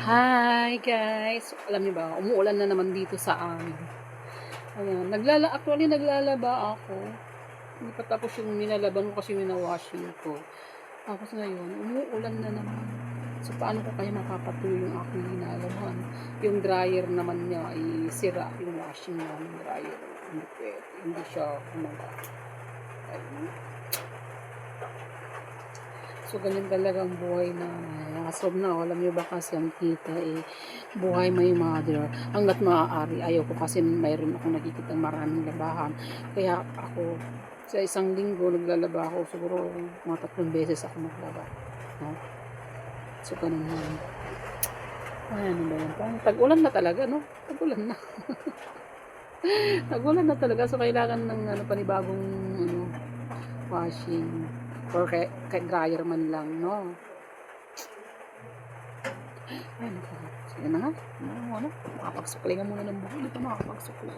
Hi guys! Alam niyo ba, umuulan na naman dito sa amin. Ayan, actually naglalaba ako. Hindi pa tapos yung nilalaban ko kasi washing ko. Tapos ngayon, umuulan na naman. So paano ko kaya mapapatuloy yung aking linalaban? Yung dryer naman niya ay sira, yung washing namin dryer. Hindi pwede, hindi siya kumaga. So, ganyan talaga ang buhay na asob na. Alam niyo ba kasi ang kita buhay may mother. Hanggat maaari, ayaw ko kasi mayroon akong nakikita maraming labahan. Kaya ako, sa isang linggo, naglalaba ako. Siguro, mga 3 beses ako maglaba. No? So, ganun yan. Ay, ano ba yan? Tag-ulan na talaga, no? Tag-ulan na. Tag-ulan na talaga. So, kailangan ng panibagong washing. Or kay dryer man lang, no? Ay, naku. Sige na nga. Makapagsuklay nga muna ng buhay. Hindi pa makapagsuklay.